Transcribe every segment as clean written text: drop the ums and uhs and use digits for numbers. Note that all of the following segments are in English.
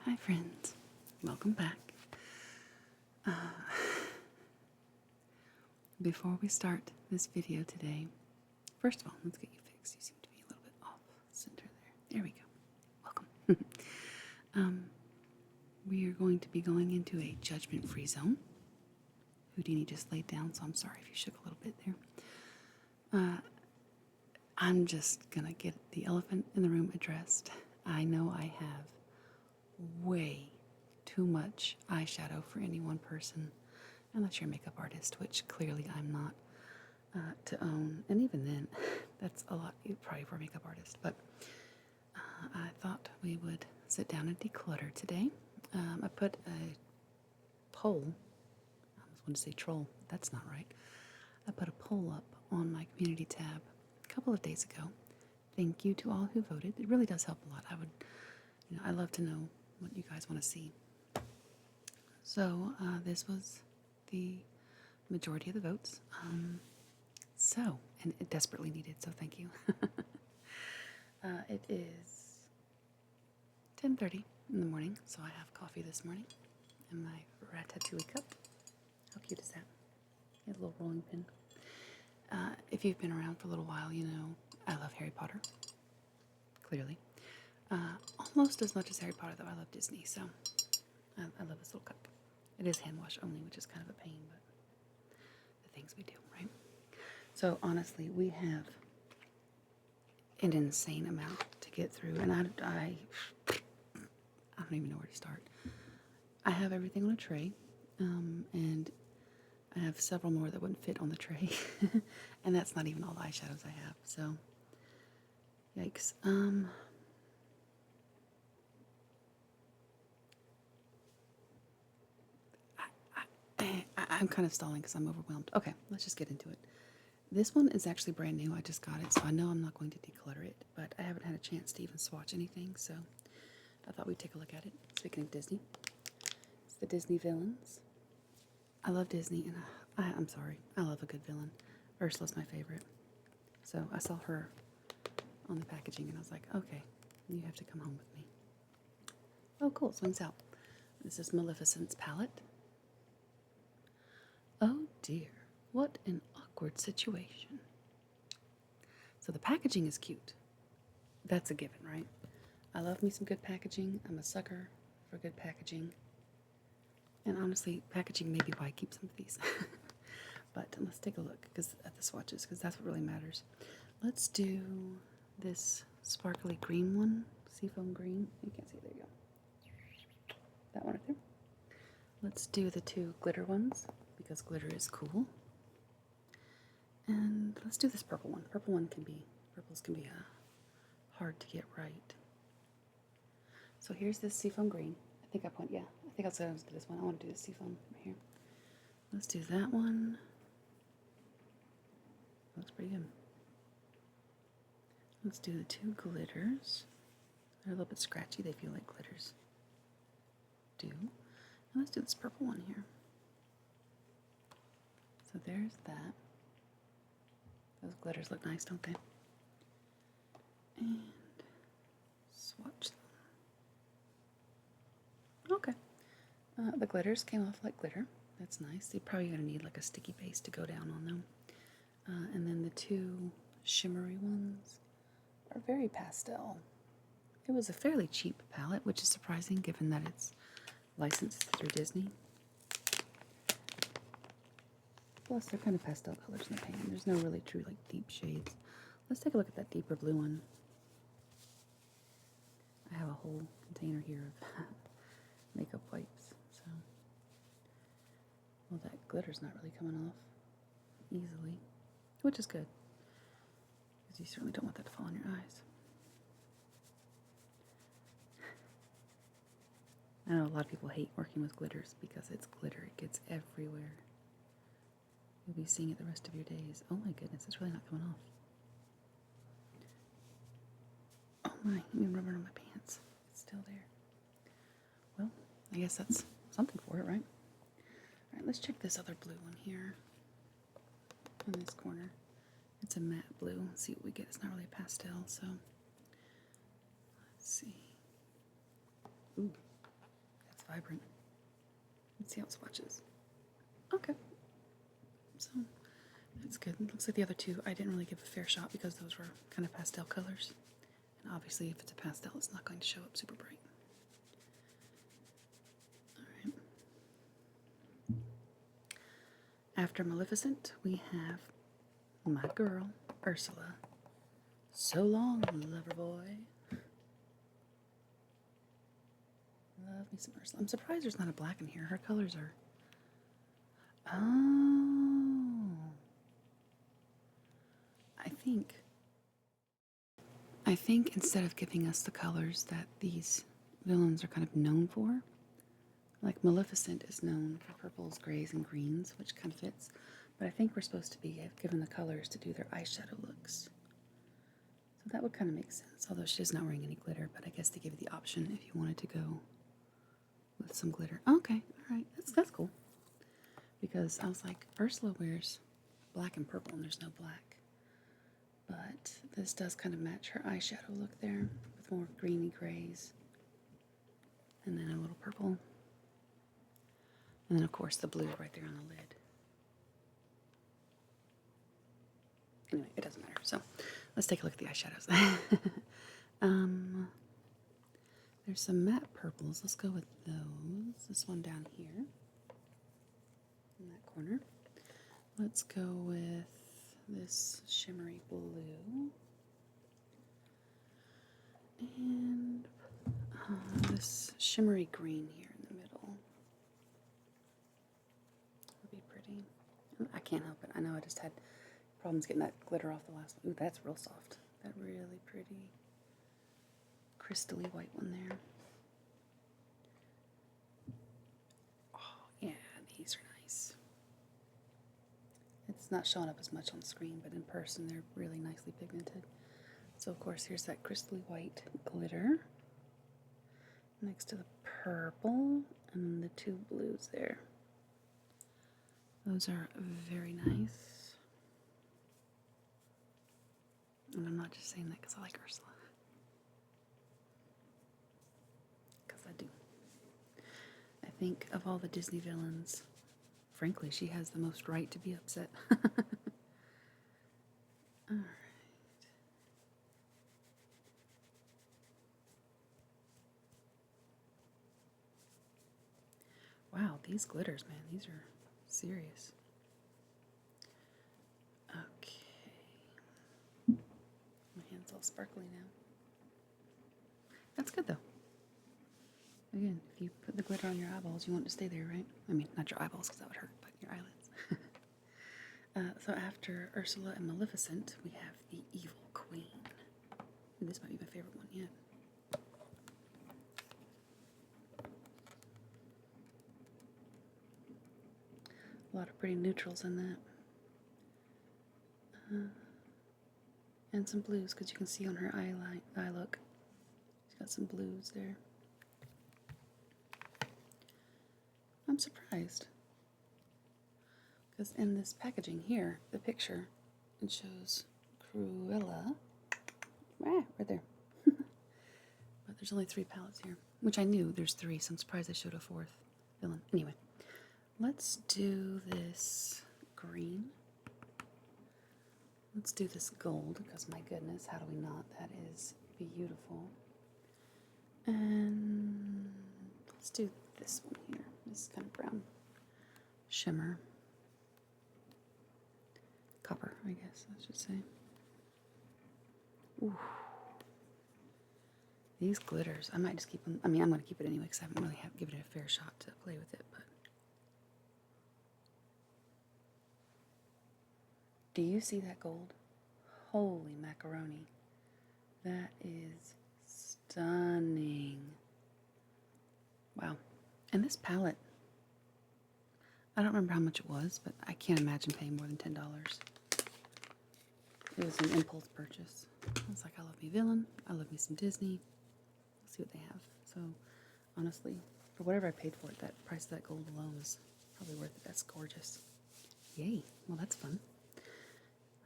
Hi friends, welcome back. Before we start this video today, first of all, let's get you fixed. You seem to be a little bit off center there. There we go. Welcome. We are going to be going into a judgment-free zone. Houdini just laid down, so I'm sorry if you shook a little bit there. I'm just gonna get the elephant in the room addressed. I know I have way too much eyeshadow for any one person, unless you're a makeup artist, which clearly I'm not, to own. And even then, that's a lot probably for a makeup artist. But I thought we would sit down and declutter today. I put a poll. I was going to say troll. That's not right. I put a poll up on my community tab a couple of days ago. Thank you to all who voted. It really does help a lot. I love to know what you guys want to see. So this was the majority of the votes. And it desperately needed, so thank you. It is 10:30 in the morning, so I have coffee this morning in my ratatouille cup. How cute is that? It has a little rolling pin. If you've been around for a little while, you know I love Harry Potter. Clearly. Almost as much as Harry Potter, though. I love Disney, so I love this little cup. It is hand wash only, which is kind of a pain, but the things we do, right? So honestly, we have an insane amount to get through, and I don't even know where to start. I have everything on a tray, and I have several more that wouldn't fit on the tray, and that's not even all the eyeshadows I have. So, yikes. I'm kind of stalling because I'm overwhelmed. Okay, let's just get into it. This one is actually brand new. I just got it, so I know I'm not going to declutter it, but I haven't had a chance to even swatch anything, so I thought we'd take a look at it. Speaking of Disney, it's the Disney villains. I love Disney, and I'm sorry, I love a good villain. Ursula's my favorite. So I saw her on the packaging, and I was like, okay, you have to come home with me. Oh, cool, it swings out. This is Maleficent's palette. Oh dear, what an awkward situation. So the packaging is cute. That's a given, right? I love me some good packaging. I'm a sucker for good packaging. And honestly, packaging may be why I keep some of these. But let's take a look at the swatches, because that's what really matters. Let's do this sparkly green one, seafoam green. You can't see it, there you go. That one right there. Let's do the two glitter ones, because glitter is cool. And let's do this purple one. Purples can be hard to get right. So here's this seafoam green. I think I'll do this one. I want to do this seafoam right here. Let's do that one. Looks pretty good. Let's do the two glitters. They're a little bit scratchy. They feel like glitters do. And let's do this purple one here. So there's that. Those glitters look nice, don't they? And swatch them. Okay. The glitters came off like glitter. That's nice. You're probably going to need like a sticky base to go down on them. And then the two shimmery ones are very pastel. It was a fairly cheap palette, which is surprising given that it's licensed through Disney. Plus, they're kind of pastel colors in the pan. There's no really true like deep shades. Let's take a look at that deeper blue one. I have a whole container here of makeup wipes, so well, that glitter's not really coming off easily, which is good, because you certainly don't want that to fall on your eyes. I know a lot of people hate working with glitters because it's glitter. It gets everywhere. You'll be seeing it the rest of your days. Oh my goodness, it's really not coming off. Oh my, I'm rubbing on my pants. It's still there. Well, I guess that's something for it, right? Alright, let's check this other blue one here. In this corner. It's a matte blue. Let's see what we get. It's not really a pastel, so let's see. Ooh, vibrant. Let's see how it swatches. Okay. So that's good. It looks like the other two I didn't really give a fair shot because those were kind of pastel colors. And obviously if it's a pastel, it's not going to show up super bright. Alright. After Maleficent, we have my girl, Ursula. So long, lover boy. Love me some Ursula. I'm surprised there's not a black in here. Her colors are... Oh. I think instead of giving us the colors that these villains are kind of known for, like Maleficent is known for purples, grays, and greens, which kind of fits, but I think we're supposed to be given the colors to do their eyeshadow looks. So that would kind of make sense, although she's not wearing any glitter, but I guess they give you the option if you wanted to go with some glitter. Okay, alright, that's cool. Because I was like, Ursula wears black and purple and there's no black. But this does kind of match her eyeshadow look there with more greeny grays. And then a little purple. And then of course the blue right there on the lid. Anyway, it doesn't matter. So let's take a look at the eyeshadows. There's some matte purples. Let's go with those. This one down here in that corner. Let's go with this shimmery blue. And this shimmery green here in the middle. Would be pretty. I can't help it. I know I just had problems getting that glitter off the last one. Ooh, that's real soft. That really pretty crystally white one there. Oh, yeah, these are nice. It's not showing up as much on the screen, but in person they're really nicely pigmented. So of course here's that crystally white glitter next to the purple and the two blues there. Those are very nice. And I'm not just saying that because I like Ursula. Because I do. I think of all the Disney villains, frankly, she has the most right to be upset. Alright. Wow, these glitters, man, these are serious. Okay. My hand's all sparkly now. That's good though. Again, if you put the glitter on your eyeballs, you want it to stay there, right? I mean, not your eyeballs because that would hurt, but your eyelids. So after Ursula and Maleficent, we have the Evil Queen. Ooh, this might be my favorite one yet. A lot of pretty neutrals in that. And some blues, because you can see on her eye look. She's got some blues there. I'm surprised. Because in this packaging here, the picture, it shows Cruella. Right there. But there's only 3 palettes here, which I knew there's 3, so I'm surprised they showed a 4th villain. Anyway, let's do this green. Let's do this gold, because my goodness, how do we not? That is beautiful. And let's do this one here. This kind of brown shimmer. Copper, I guess I should say. Ooh. These glitters, I might just keep them. I mean, I'm going to keep it anyway because I haven't really given it a fair shot to play with it. But do you see that gold? Holy macaroni. That is stunning. Wow. And this palette, I don't remember how much it was, but I can't imagine paying more than $10. It was an impulse purchase. I was like, I love me villain. I love me some Disney. Let's see what they have. So, honestly, for whatever I paid for it, that price of that gold alone was probably worth it. That's gorgeous. Yay. Well, that's fun.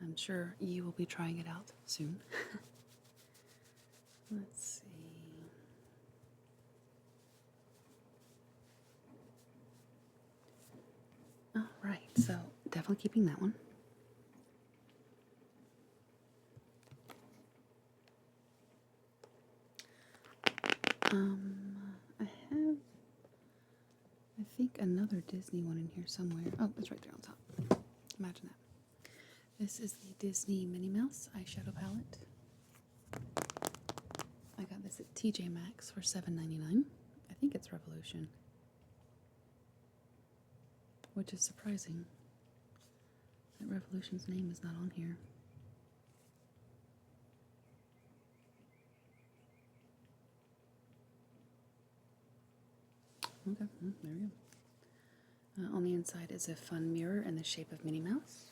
I'm sure you will be trying it out soon. Let's see. definitely keeping that one. I have, I think, another Disney one in here somewhere. Oh, it's right there on top. Imagine that. This is the Disney Minnie Mouse eyeshadow palette. I got this at TJ Maxx for $7.99. I think it's Revolution, which is surprising that Revolution's name is not on here. Okay, there we go. On the inside is a fun mirror in the shape of Minnie Mouse.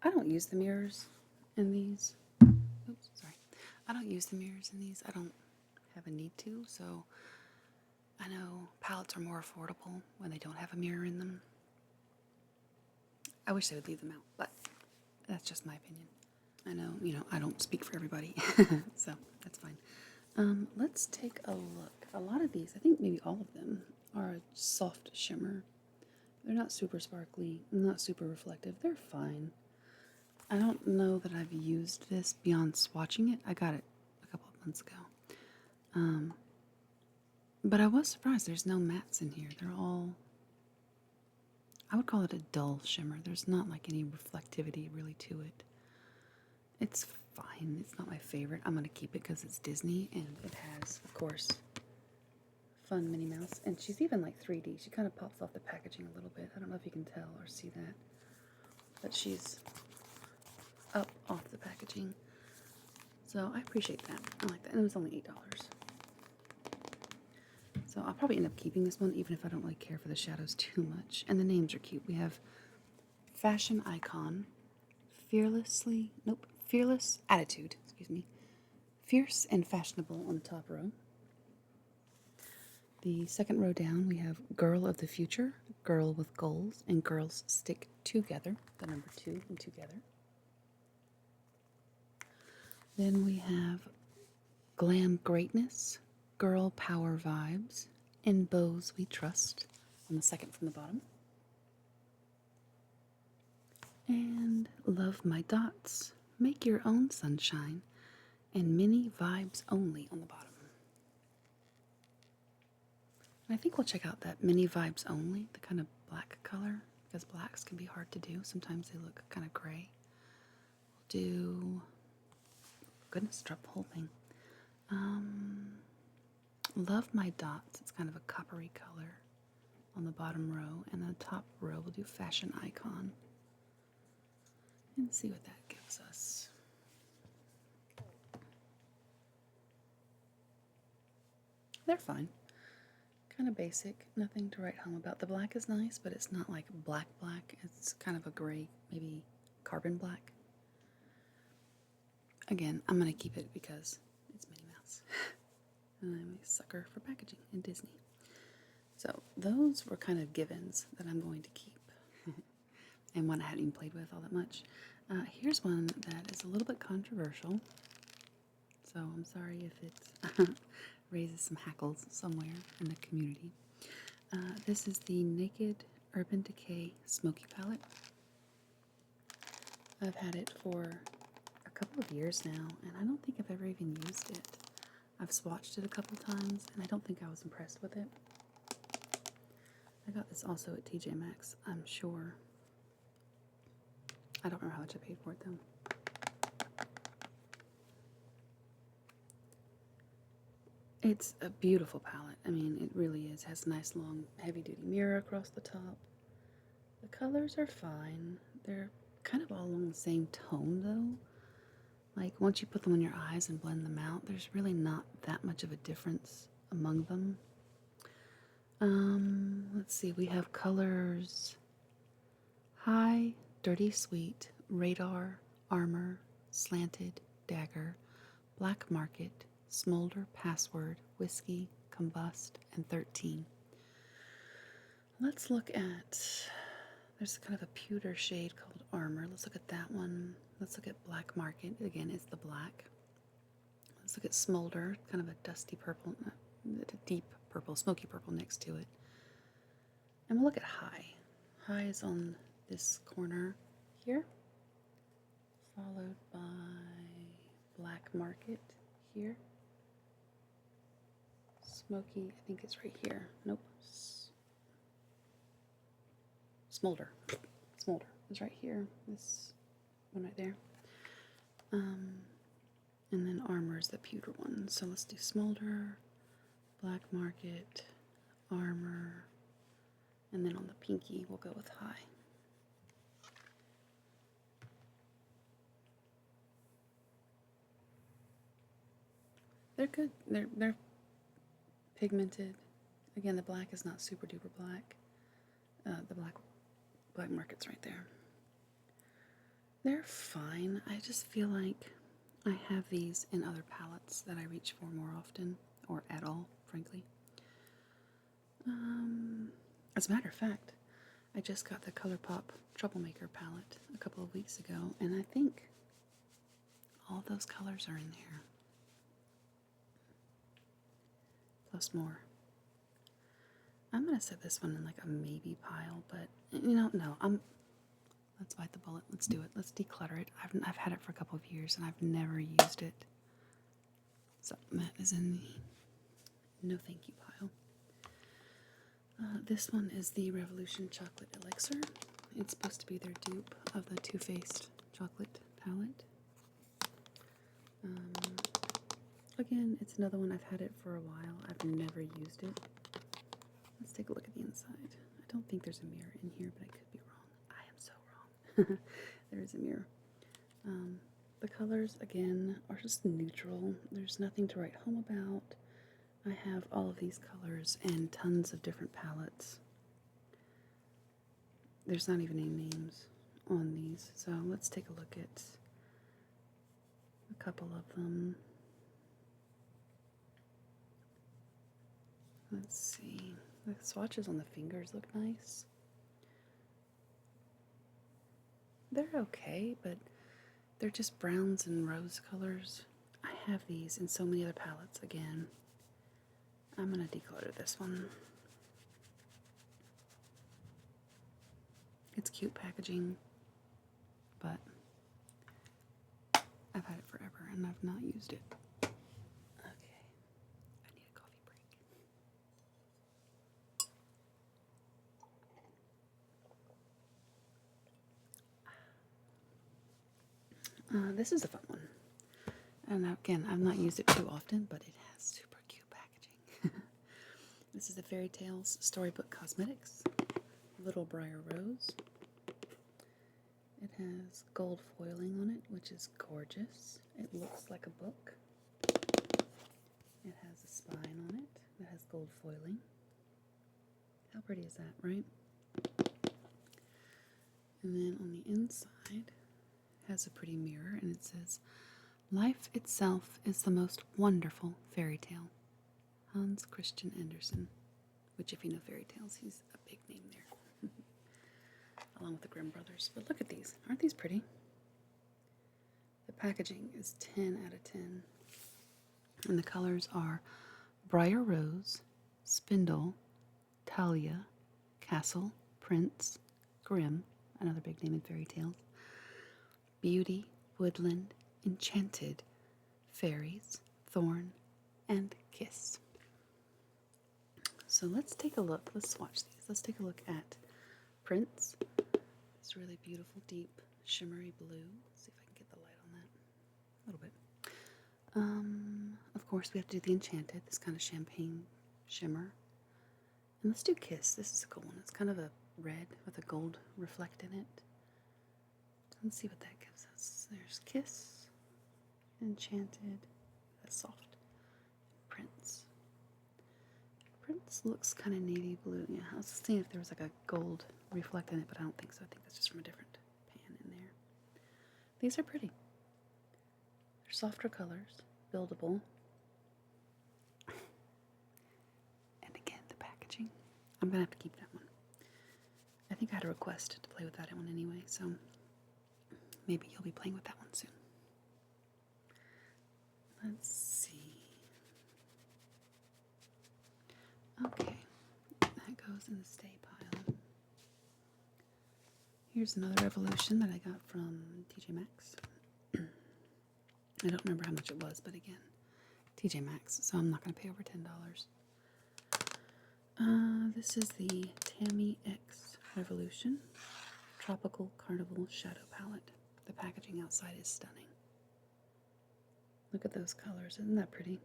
I don't use the mirrors in these. Oops, sorry. I don't use the mirrors in these. I don't have a need to, so I know palettes are more affordable when they don't have a mirror in them. I wish they would leave them out, but that's just my opinion. I know, I don't speak for everybody, so that's fine. Let's take a look. A lot of these, I think maybe all of them, are a soft shimmer. They're not super sparkly, not super reflective. They're fine. I don't know that I've used this beyond swatching it. I got it a couple of months ago. But I was surprised there's no mattes in here. They're all, I would call it a dull shimmer. There's not like any reflectivity really to it. It's fine. It's not my favorite. I'm going to keep it because it's Disney and it has, of course, fun Minnie Mouse. And she's even like 3D. She kind of pops off the packaging a little bit. I don't know if you can tell or see that. But she's up off the packaging. So I appreciate that. I like that. And it was only $8. So I'll probably end up keeping this one even if I don't really care for the shadows too much. And the names are cute. We have Fashion Icon, Fearless Attitude, Fierce and Fashionable on the top row. The second row down we have Girl of the Future, Girl with Goals, and Girls Stick Together, the number 2 and together. Then we have Glam Greatness, Girl Power Vibes, and Bows We Trust on the second from the bottom. And Love My Dots, Make Your Own Sunshine, and Mini Vibes Only on the bottom. And I think we'll check out that Mini Vibes Only, the kind of black color, because blacks can be hard to do. Sometimes they look kind of gray. We'll do, goodness, drop the whole thing. Love My Dots, it's kind of a coppery color on the bottom row, and the top row we'll do Fashion Icon. And see what that gives us. They're fine. Kind of basic, nothing to write home about. The black is nice, but it's not like black. It's kind of a gray, maybe carbon black. Again, I'm going to keep it because it's Minnie Mouse. And I'm a sucker for packaging in Disney. So those were kind of givens that I'm going to keep. And one I hadn't even played with all that much. Here's one that is a little bit controversial. So I'm sorry if it raises some hackles somewhere in the community. This is the Naked Urban Decay Smoky Palette. I've had it for a couple of years now, and I don't think I've ever even used it. I've swatched it a couple times, and I don't think I was impressed with it. I got this also at TJ Maxx, I'm sure. I don't remember how much I paid for it, though. It's a beautiful palette. I mean, it really is. It has a nice, long, heavy-duty mirror across the top. The colors are fine. They're kind of all along the same tone, though. Like, once you put them on your eyes and blend them out, there's really not that much of a difference among them. Let's see. We have colors High, Dirty Sweet, Radar, Armor, Slanted, Dagger, Black Market, Smolder, Password, Whiskey, Combust, and 13. Let's look at, there's kind of a pewter shade called Armor. Let's look at that one. Let's look at Black Market. Again, it's the black. Let's look at Smolder, kind of a dusty purple, a deep purple, smoky purple next to it. And we'll look at High. High is on this corner here, followed by Black Market here. Smoky, I think it's right here. Nope. Smolder. Smolder is right here. This one right there. And then Armor is the pewter one. So let's do Smolder, Black Market, Armor, and then on the pinky we'll go with High. They're good. They're pigmented. Again, the black is not super duper black. The black market's right there. They're fine. I just feel like I have these in other palettes that I reach for more often, or at all, frankly. As a matter of fact, I just got the ColourPop Troublemaker palette a couple of weeks ago, and I think all those colors are in there. Plus more. I'm gonna set this one in like a maybe pile, but you know, no. Let's bite the bullet. Let's do it. Let's declutter it. I've had it for a couple of years and I've never used it. So that is in the no thank you pile. This one is the Revolution Chocolate Elixir. It's supposed to be their dupe of the Too Faced chocolate palette. Again, it's another one. I've had it for a while. I've never used it. Let's take a look at the inside. I don't think there's a mirror in here, but I could be wrong. I am so wrong. There is a mirror. The colors, again, are just neutral. There's nothing to write home about. I have all of these colors and tons of different palettes. There's not even any names on these. So let's take a look at a couple of them. Let's see. The swatches on the fingers look nice. They're okay, but they're just browns and rose colors. I have these in so many other palettes again. I'm going to declutter this one. It's cute packaging, but I've had it forever and I've not used it. Okay, I need a coffee break. This is a fun one. And again, I've not used it too often, but it has super cute packaging. This is the Fairy Tales Storybook Cosmetics Little Briar Rose. It has gold foiling on it, which is gorgeous. It looks like a book. It has a spine on it that has gold foiling. How pretty is that, right? And then on the inside, it has a pretty mirror, and it says, "Life itself is the most wonderful fairy tale." Hans Christian Andersen, which if you know fairy tales, he's a big name there. Along with the Grimm brothers. But look at these. Aren't these pretty? The packaging is 10 out of 10. And the colors are Briar Rose, Spindle, Talia, Castle, Prince, Grimm, another big name in fairy tales, Beauty, Woodland, Enchanted, Fairies, Thorn, and Kiss. So let's take a look. Let's swatch these. Let's take a look at Prince. This really beautiful, deep, shimmery blue. Let's see if I can get the light on that a little bit. Of course, we have to do the Enchanted, this kind of champagne shimmer. And let's do Kiss. This is a cool one. It's kind of a red with a gold reflect in it. Let's see what that gives us. There's Kiss, Enchanted, that's soft, Prince. Prince looks kind of navy blue. Yeah, I was seeing if there was like a gold reflect in it, but I don't think so. I think that's just from a different pan in there. These are pretty. They're softer colors, buildable. And again, the packaging. I'm going to have to keep that one. I think I had a request to play with that one anyway, so maybe you'll be playing with that one soon. Let's see. Okay, that goes in the stay pile. Here's another Revolution that I got from TJ Maxx. I don't remember how much it was, but again, TJ Maxx, so I'm not going to pay over $10. This is the Tammy X Revolution Tropical Carnival Shadow Palette. The packaging outside is stunning. Look at those colors. Isn't that pretty?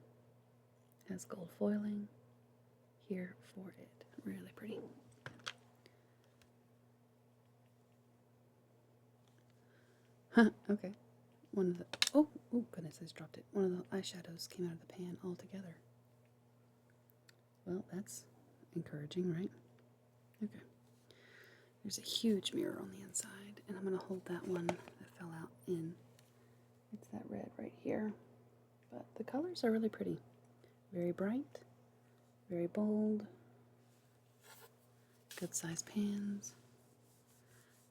It has gold foiling. Here for it. Really pretty. Huh, okay. One of the... Oh goodness, I just dropped it. One of the eyeshadows came out of the pan altogether. Well, that's encouraging, right? Okay. There's a huge mirror on the inside, and I'm going to hold that one that fell out in. It's that red right here. But the colors are really pretty. Very bright, very bold, good size pans.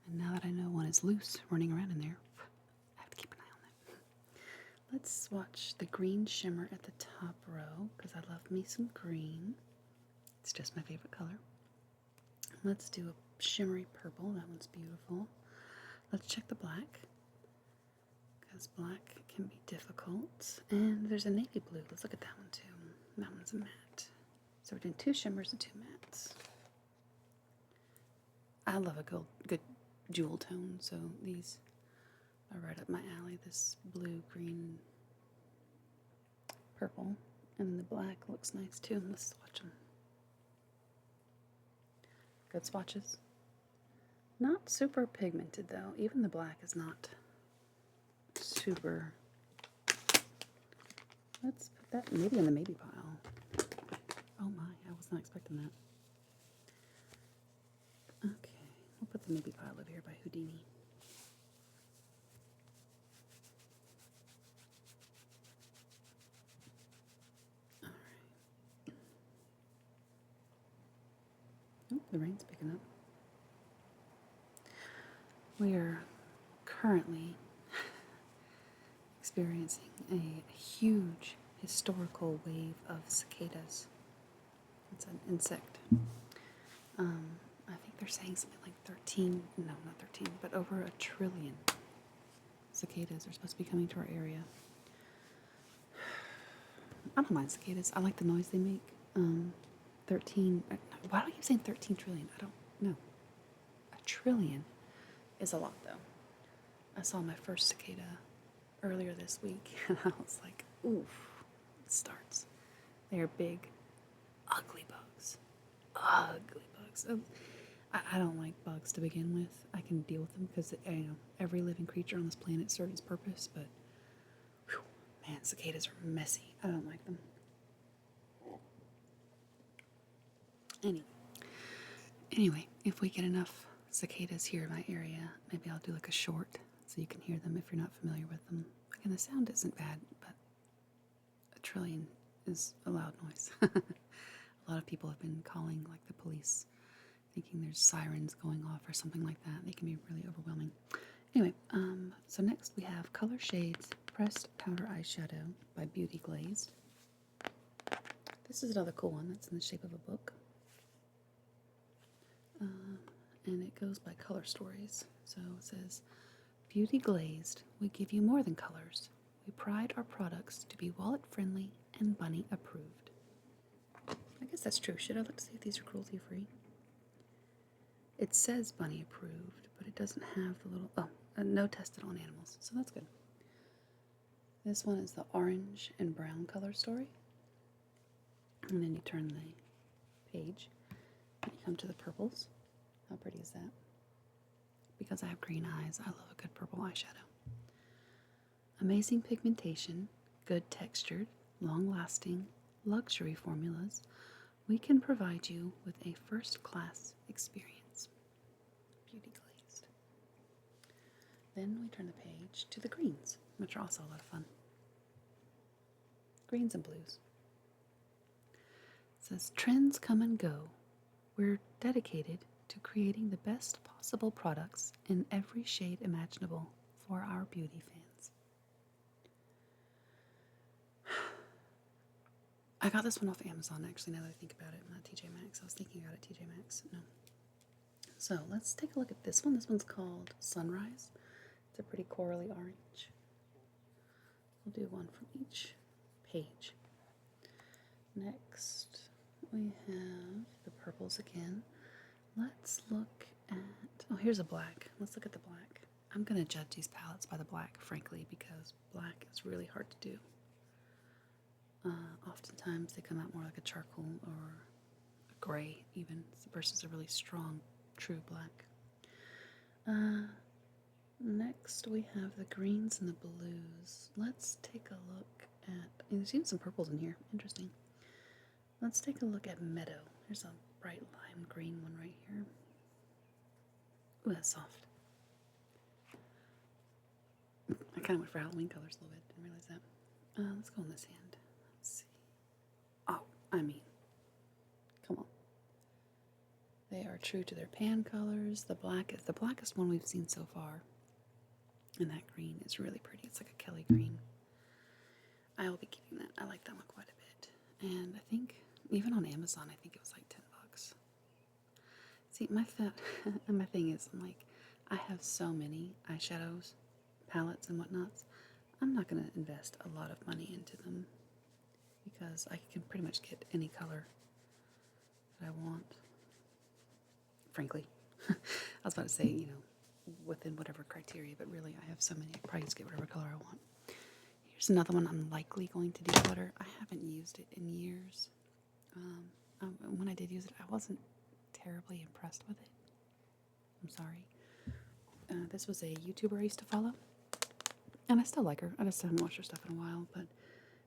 And now that I know one is loose running around in there, I have to keep an eye on that. Let's swatch the green shimmer at the top row, because I love me some green. It's just my favorite color. Let's do a shimmery purple. That one's beautiful. Let's check the black, because black can be difficult. And there's a navy blue. Let's look at that one too. That one's a matte. So we're doing 2 shimmers and 2 mattes. I love a good jewel tone, so these are right up my alley. This blue, green, purple, and the black looks nice too. Let's swatch them. Good swatches. Not super pigmented though. Even the black is not super. Let's put that maybe in the maybe pile. Oh my, I was not expecting that. Okay, we'll put the maybe pile over here by Houdini. Alright. Oh, the rain's picking up. We are currently experiencing a huge historical wave of cicadas. It's an insect. I think they're saying something like 13, no, not 13, but over 1 trillion cicadas are supposed to be coming to our area. I don't mind cicadas. I like the noise they make. 13, why do I keep saying 13 trillion? I don't know. 1 trillion is a lot though. I saw my first cicada earlier this week and I was like, oof, it starts. They are big, ugly bugs. Ugly bugs. I don't like bugs to begin with. I can deal with them because every living creature on this planet serves its purpose, but whew, man, cicadas are messy. I don't like them. Anyway, if we get enough cicadas here in my area, maybe I'll do like a short so you can hear them if you're not familiar with them. Again, the sound isn't bad, but 1 trillion is a loud noise. A lot of people have been calling like the police, thinking there's sirens going off or something like that. They can be really overwhelming. Anyway, so next we have Color Shades Pressed Powder Eyeshadow by Beauty Glazed. This is another cool one that's in the shape of a book. And it goes by color stories. So it says, Beauty Glazed, we give you more than colors. We pride our products to be wallet friendly and bunny approved. I guess that's true. Should I look to see if these are cruelty free? It says bunny approved, but it doesn't have the little, no tested on animals, so that's good. This one is the orange and brown color story. And then you turn the page and you come to the purples. How pretty is that? Because I have green eyes, I love a good purple eyeshadow. Amazing pigmentation, good textured, long-lasting, luxury formulas. We can provide you with a first-class experience. Beauty Glazed. Then we turn the page to the greens, which are also a lot of fun. Greens and blues. It says, trends come and go. We're dedicated to creating the best possible products in every shade imaginable for our beauty fans. I got this one off Amazon, actually, now that I think about it. Not TJ Maxx. I was thinking about it, TJ Maxx. No. So let's take a look at this one. This one's called Sunrise. It's a pretty corally orange. We'll do one from each page. Next, we have the purples again. Let's look at, oh, here's a black. Let's look at the black. I'm going to judge these palettes by the black, frankly, because black is really hard to do. Oftentimes they come out more like a charcoal or a gray even, versus a really strong, true black. Next we have the greens and the blues. Let's take a look at, there's even some purples in here, interesting. Let's take a look at Meadow. There's a bright lime green one right here. Ooh, that's soft. I kind of went for Halloween colors a little bit, didn't realize that. Let's go on this hand. Let's see. Oh, I mean, come on. They are true to their pan colors. The black is the blackest one we've seen so far. And that green is really pretty. It's like a Kelly green. I will be keeping that. I like that one quite a bit. And I think, even on Amazon, I think it was like $10. See, my thing is, I'm like, I have so many eyeshadows, palettes, and whatnots. I'm not going to invest a lot of money into them because I can pretty much get any color that I want. Frankly, I was about to say, you know, within whatever criteria, but really I have so many, I probably just get whatever color I want. Here's another one I'm likely going to declutter. I haven't used it in years. When I did use it, I wasn't terribly impressed with it. I'm sorry. This was a YouTuber I used to follow, and I still like her. I just haven't watched her stuff in a while, but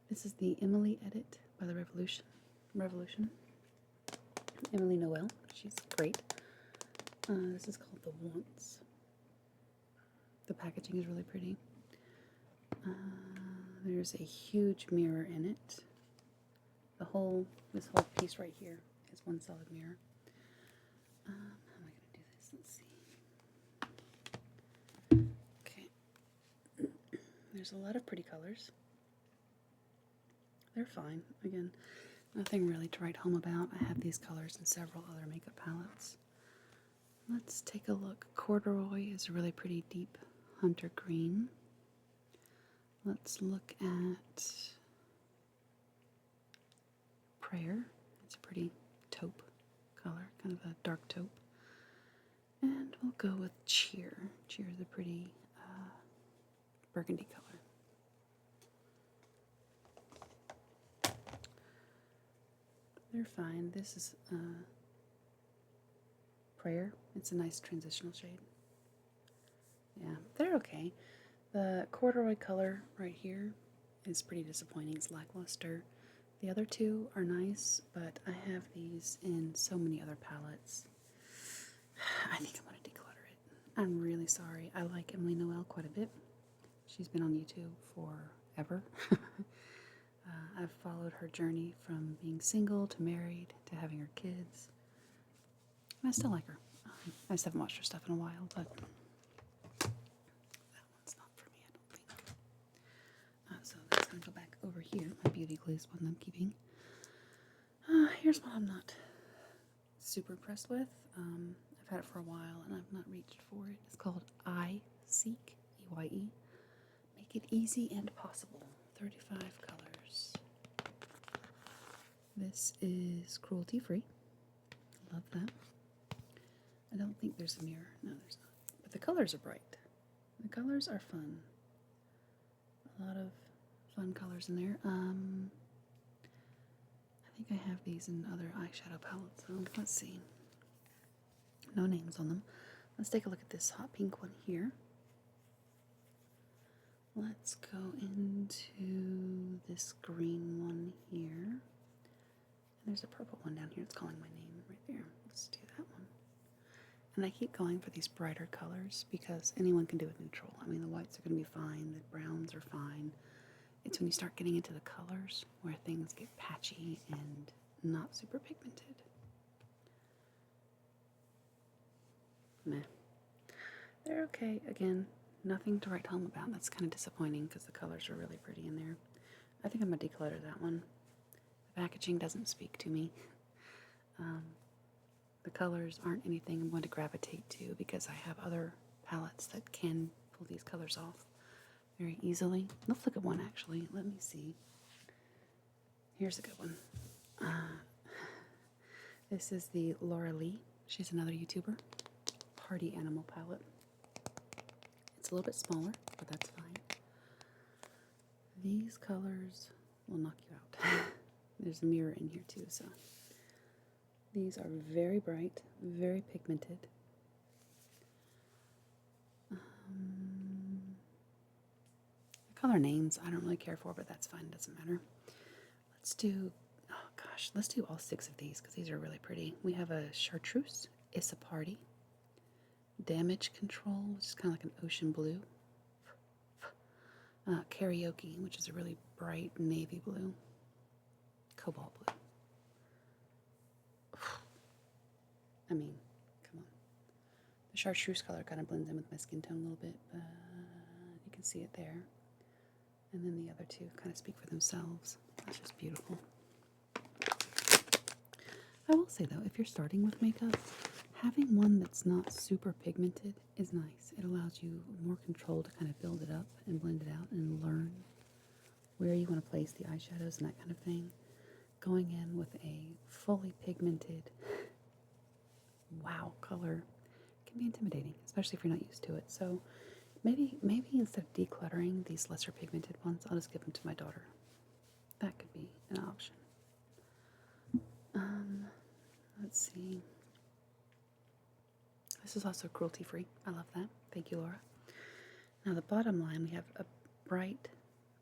this is the Emily Edit by the Revolution. Emily Noel. She's great. This is called The Once. The packaging is really pretty. There's a huge mirror in it. This whole piece right here is one solid mirror. How am I going to do this? Let's see. Okay. There's a lot of pretty colors. They're fine. Again, nothing really to write home about. I have these colors in several other makeup palettes. Let's take a look. Corduroy is a really pretty deep hunter green. Let's look at Prayer. It's a pretty taupe color, kind of a dark taupe. And we'll go with Cheer. Cheer is a pretty burgundy color. They're fine. This is Prayer. It's a nice transitional shade. Yeah, they're okay. The corduroy color right here is pretty disappointing. It's lackluster. The other two are nice, but I have these in so many other palettes. I think I'm going to declutter it. I'm really sorry. I like Emily Noel quite a bit. She's been on YouTube forever. I've followed her journey from being single to married to having her kids. And I still like her. I just haven't watched her stuff in a while, but that one's not for me, I don't think. So that's going to go back over here. My beauty glue is one I'm keeping. Here's one I'm not super impressed with. I've had it for a while and I've not reached for it. It's called I Seek, E-Y-E. Make it easy and possible. 35 colors. This is cruelty free. Love that. I don't think there's a mirror. No, there's not. But the colors are bright. The colors are fun. A lot of fun colors in there. I think I have these in other eyeshadow palettes. So let's see. No names on them. Let's take a look at this hot pink one here. Let's go into this green one here. And there's a purple one down here. It's calling my name right there. Let's do that one. And I keep going for these brighter colors because anyone can do a neutral. I mean, the whites are going to be fine. The browns are fine. It's when you start getting into the colors where things get patchy and not super pigmented. Meh. They're okay. Again, nothing to write home about. That's kind of disappointing because the colors are really pretty in there. I think I'm going to declutter that one. The packaging doesn't speak to me. The colors aren't anything I'm going to gravitate to because I have other palettes that can pull these colors off very easily. Let's look at one actually. Let me see. Here's a good one. This is the Laura Lee. She's another YouTuber. Party Animal palette. It's a little bit smaller, but that's fine. These colors will knock you out. There's a mirror in here too, so. These are very bright, very pigmented. The color names I don't really care for, but that's fine, doesn't matter. Let's do, oh gosh, let's do all 6 of these because these are really pretty. We have a chartreuse, It's a Party, Damage Control, which is kind of like an ocean blue, Karaoke, which is a really bright navy blue, cobalt blue. I mean, come on. The chartreuse color kind of blends in with my skin tone a little bit, but you can see it there. And then the other two kind of speak for themselves. That's just beautiful. I will say though, if you're starting with makeup, having one that's not super pigmented is nice. It allows you more control to kind of build it up and blend it out and learn where you want to place the eyeshadows and that kind of thing. Going in with a fully pigmented wow color can be intimidating, especially if you're not used to it. So maybe instead of decluttering these lesser pigmented ones, I'll just give them to my daughter. That could be an option. Let's see. This is also cruelty-free. I love that. Thank you, Laura. Now the bottom line, we have a bright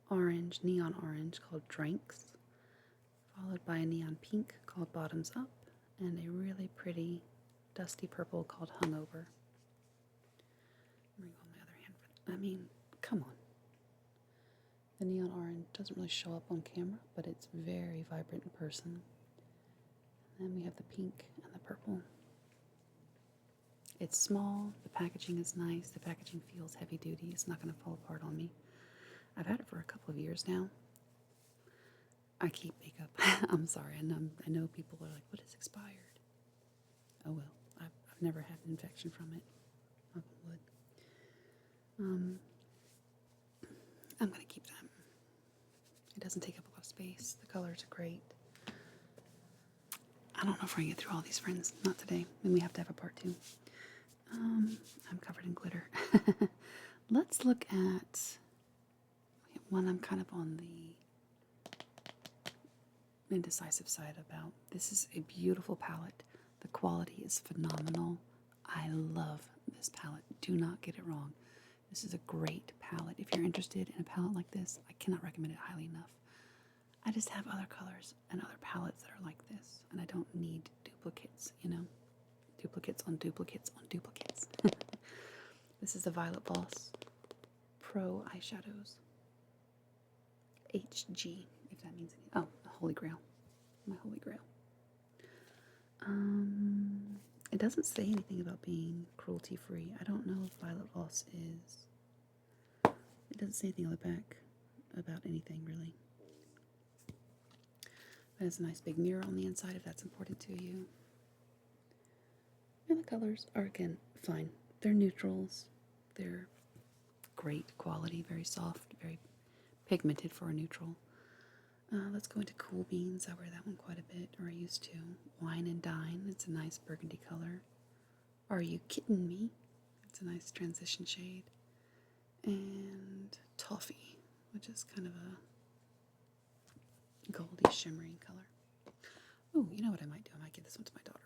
orange, neon orange called Drinks, followed by a neon pink called Bottoms Up, and a really pretty dusty purple called Hungover. Bring on my other hand. I mean, come on. The neon orange doesn't really show up on camera, but it's very vibrant in person. And then we have the pink and the purple. It's small, the packaging is nice, the packaging feels heavy duty, it's not going to fall apart on me. I've had it for a couple of years now. I keep makeup. I'm sorry, and I know people are like, what is expired? Oh well, I've never had an infection from it. Knock on wood. I'm going to keep that. It doesn't take up a lot of space. The colors are great. I don't know if we're going to get through all these, friends. Not today. Then we have to have a part 2. I'm covered in glitter. Let's look at one I'm kind of on the indecisive side about. This is a beautiful palette. The quality is phenomenal. I love this palette. Do not get it wrong. This is a great palette. If you're interested in a palette like this, I cannot recommend it highly enough. I just have other colors and other palettes that are like this, and I don't need duplicates, you know? Duplicates on duplicates on duplicates. This is the Violet Voss Pro Eyeshadows. HG, if that means anything. Oh, the Holy Grail. My Holy Grail. It doesn't say anything about being cruelty-free. I don't know if Violet Voss is. It doesn't say anything on the back about anything, really. There's a nice big mirror on the inside if that's important to you. And the colors are, again, fine. They're neutrals. They're great quality, very soft, very pigmented for a neutral. Let's go into Cool Beans. I wear that one quite a bit, or I used to. Wine and Dine. It's a nice burgundy color. Are You Kidding Me? It's a nice transition shade. And Toffee, which is kind of a goldy shimmering color. Oh, you know what I might do? I might give this one to my daughter.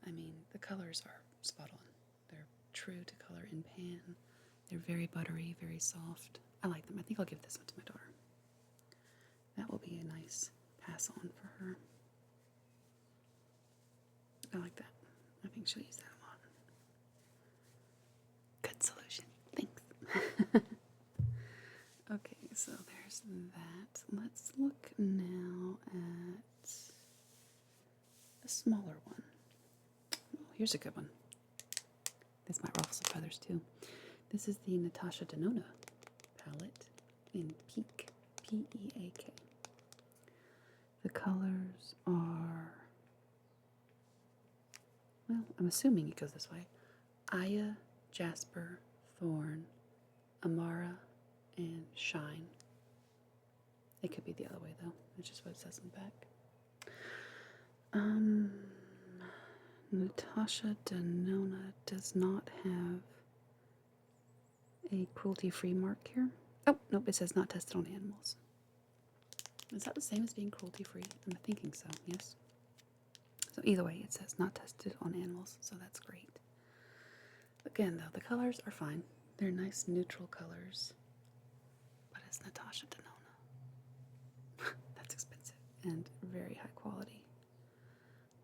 I mean, the colors are spot on. They're true to color in pan. They're very buttery, very soft. I like them. I think I'll give this one to my daughter. That will be a nice pass on for her. I like that. I think she'll use that a lot. Good solution. Thanks. Okay, so there's that. Let's look now at a smaller one. Oh, here's a good one. This might ruffle some feathers too. This is the Natasha Denona palette in Peak. P-E-A-K. The colors are I'm assuming it goes this way. Aya, Jasper, Thorn, Amara, and Shine. It could be the other way though. It's just what it says in the back. Natasha Denona does not have a cruelty-free mark here. Oh, nope, it says not tested on animals. Is that the same as being cruelty-free? I'm thinking so, yes. So either way, it says not tested on animals, so that's great. Again, though, the colors are fine. They're nice neutral colors. But it's Natasha Denona. That's expensive and very high quality.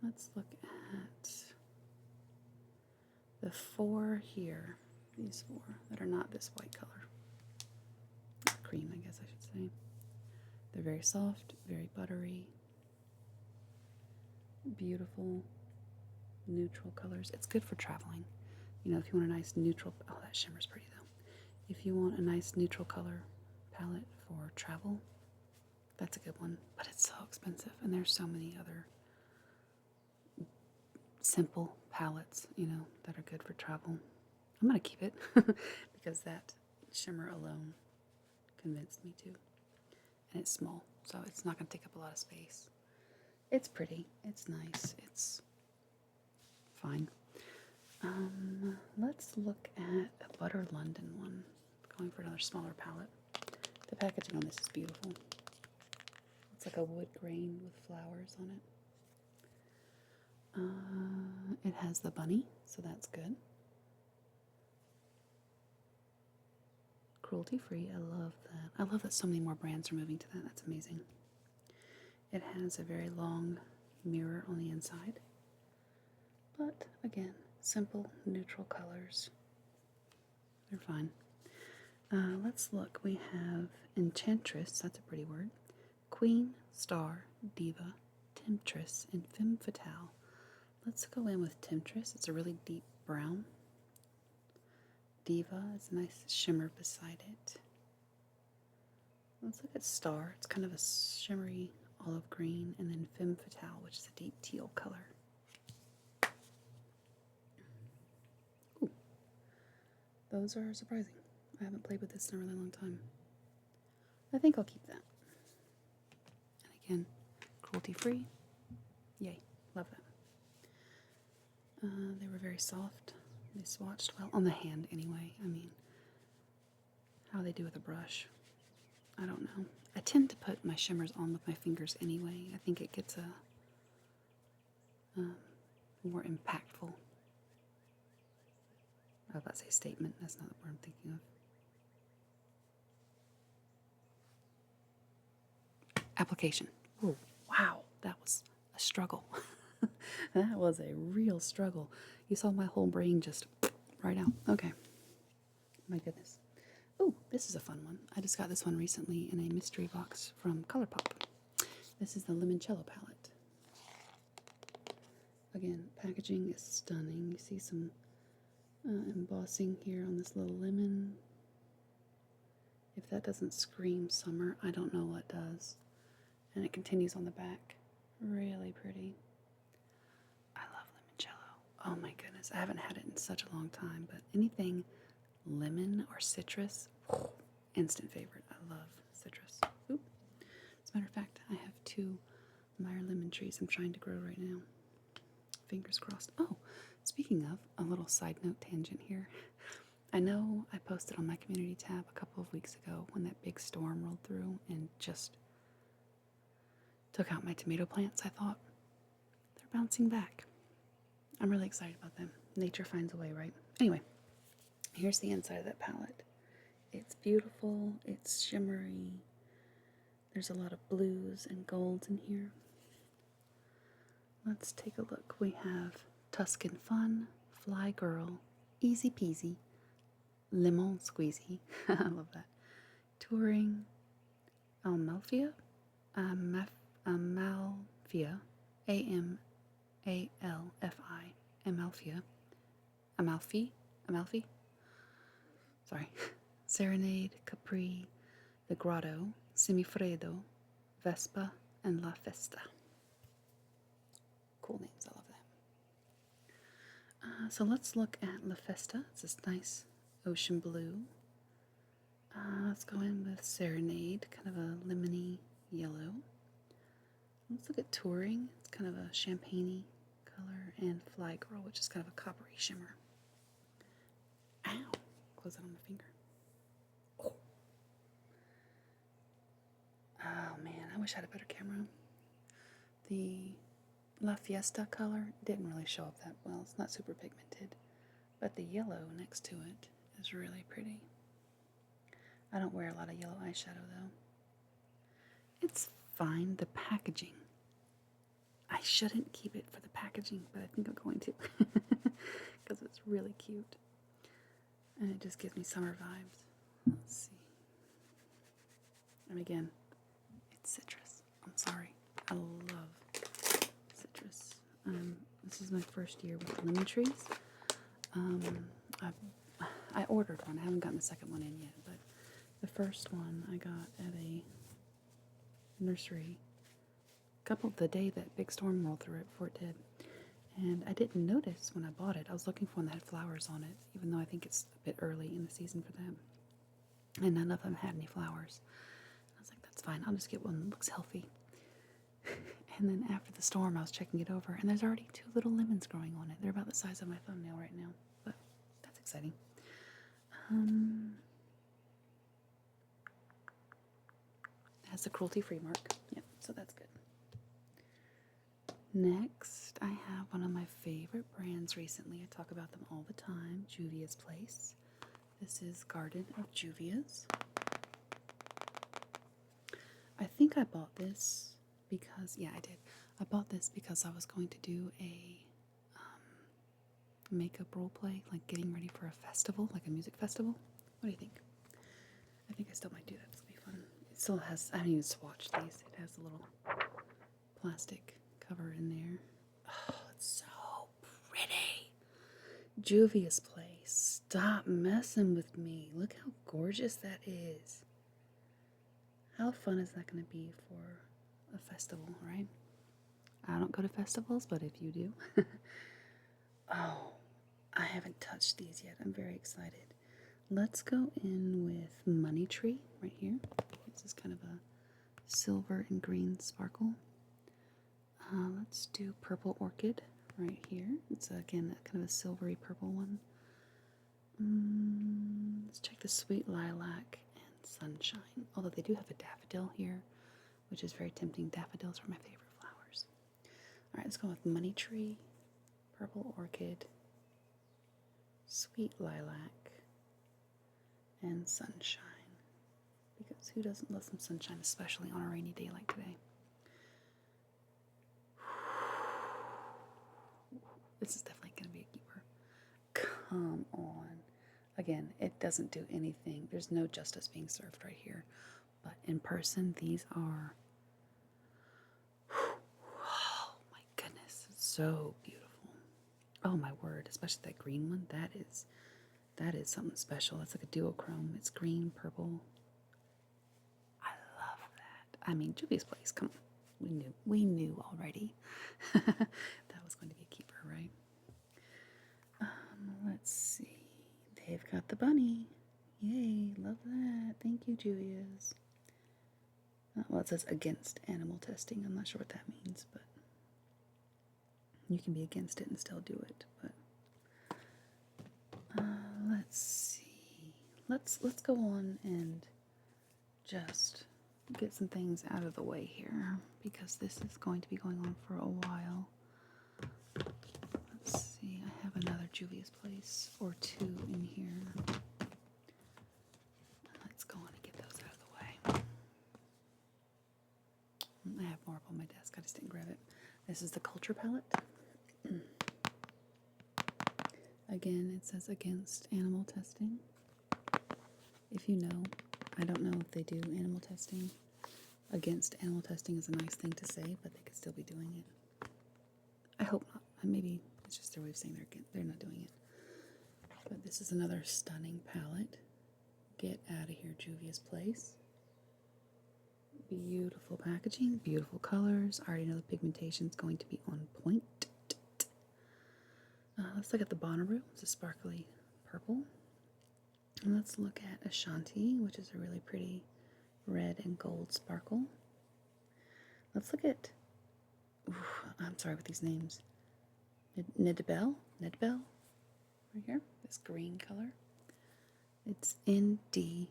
Let's look at the 4 here. These 4 that are not this white color. Cream, I guess I should say. They're very soft, very buttery, beautiful, neutral colors. It's good for traveling. You know, if you want a nice neutral, oh, that shimmer's pretty though. If you want a nice neutral color palette for travel, that's a good one. But it's so expensive, and there's so many other simple palettes, you know, that are good for travel. I'm gonna keep it because that shimmer alone convinced me to. And it's small, so it's not gonna take up a lot of space. It's pretty, it's nice, it's fine. Let's look at a Butter London one. Going for another smaller palette. The packaging on this is beautiful. It's like a wood grain with flowers on it. It has the bunny, so that's good. Cruelty free, I love that. I love that so many more brands are moving to that. That's amazing. It has a very long mirror on the inside. But again, simple, neutral colors. They're fine. Let's look. We have Enchantress, that's a pretty word. Queen, Star, Diva, Temptress, and Femme Fatale. Let's go in with Temptress. It's a really deep brown. Diva is a nice shimmer beside it. Let's look at Star. It's kind of a shimmery olive green. And then Femme Fatale, which is a deep teal color. Ooh. Those are surprising. I haven't played with this in a really long time. I think I'll keep that. And again, cruelty-free. Yay, love that. They were very soft. They swatched well on the hand anyway. I mean, how they do with a brush, I don't know. I tend to put my shimmers on with my fingers anyway. I think it gets a more impactful. I was about to say statement. That's not the word I'm thinking of. Application. Oh, wow, that was a struggle. That was a real struggle. You saw my whole brain just right out. Okay. My goodness. Oh, this is a fun one. I just got this one recently in a mystery box from ColourPop. This is the Limoncello palette. Again, packaging is stunning. You see some embossing here on this little lemon. If that doesn't scream summer, I don't know what does. And it continues on the back. Really pretty. I love limoncello. Oh my goodness, I haven't had it in such a long time, but anything lemon or citrus, instant favorite. I love citrus. Oop. As a matter of fact, I have 2 Meyer lemon trees I'm trying to grow right now. Fingers crossed. Oh, speaking of, a little side note tangent here. I know I posted on my community tab a couple of weeks ago when that big storm rolled through and just took out my tomato plants. I thought, they're bouncing back. I'm really excited about them. Nature finds a way, right? Anyway, here's the inside of that palette. It's beautiful. It's shimmery. There's a lot of blues and golds in here. Let's take a look. We have Tuscan Fun, Fly Girl, Easy Peasy, Lemon Squeezy. I love that. Touring, Amalfia, Amalfia, A-M-A-L-F-I, Amalfi, sorry, Serenade, Capri, The Grotto, Semifreddo, Vespa, and La Festa. Cool names, I love So let's look at La Festa. It's this nice ocean blue. Let's go in with Serenade, kind of a lemony yellow. Let's look at Touring. It's kind of a champagne-y color. And Fly Girl, which is kind of a coppery shimmer. Ow! Close that on my finger. Oh man, I wish I had a better camera. The La Fiesta color didn't really show up that well. It's not super pigmented. But the yellow next to it is really pretty. I don't wear a lot of yellow eyeshadow though. It's fine. The packaging. I shouldn't keep it for the packaging, but I think I'm going to. Because it's really cute. And it just gives me summer vibes. Let's see. And again, it's citrus. I'm sorry. I love citrus. This is my first year with lemon trees. I ordered one. I haven't gotten the second one in yet, but the first one I got at a nursery the day that big storm rolled through it before it did. And I didn't notice when I bought it. I was looking for one that had flowers on it, even though I think it's a bit early in the season for them. And none of them had any flowers. I was like, that's fine. I'll just get one that looks healthy. And then after the storm, I was checking it over, and there's already 2 little lemons growing on it. They're about the size of my thumbnail right now, but that's exciting. It has the cruelty-free mark. Yep, so that's good. Next, I have one of my favorite brands recently. I talk about them all the time, Juvia's Place. This is Garden of Juvia's. I think I bought this because, yeah, I did. I bought this because I was going to do a makeup role play, like getting ready for a festival, like a music festival. What do you think? I think I still might do that. This will be fun. It still has, I haven't even swatched these. It has a little plastic cover in there. Oh, it's so pretty. Juvia's Place. Stop messing with me. Look how gorgeous that is. How fun is that going to be for a festival, right? I don't go to festivals, but if you do. Oh, I haven't touched these yet. I'm very excited. Let's go in with Money Tree right here. This is kind of a silver and green sparkle. Let's do Purple Orchid right here. It's again kind of a silvery purple one. Let's check the Sweet Lilac and Sunshine. Although they do have a daffodil here, which is very tempting. Daffodils are my favorite flowers. Alright, let's go with Money Tree, Purple Orchid, Sweet Lilac, and Sunshine. Because who doesn't love some sunshine, especially on a rainy day like today? This is definitely going to be a keeper. Come on. Again, it doesn't do anything. There's no justice being served right here. But in person, these are... Oh my goodness. It's so beautiful. Oh my word. Especially that green one. That is something special. It's like a duochrome. It's green, purple. I love that. I mean, Juvia's Place. Come on. We knew already that was going to be a keeper, right? Let's see. They've got the bunny. Yay, love that. Thank you, Juvia's. Well, it says against animal testing. I'm not sure what that means, but you can be against it and still do it. But let's see. Let's go on and just get some things out of the way here, because this is going to be going on for a while. Let's see, I have another Juvia's Place or 2 in here. Let's go on and get those out of the way. I have more up on my desk, I just didn't grab it. This is the Culture palette. Again, it says against animal testing. If you know, I don't know if they do animal testing. Against animal testing is a nice thing to say, but they could still be doing it. I hope not. Maybe it's just their way of saying they're not doing it. But this is another stunning palette. Get out of here, Juvia's Place. Beautiful packaging, beautiful colors. I already know the pigmentation is going to be on point. Let's look at the Bonnaroo. It's a sparkly purple. And let's look at Ashanti, which is a really pretty red and gold sparkle. Let's look at, I'm sorry with these names, Nidbel, right here, this green color. It's Ndebele.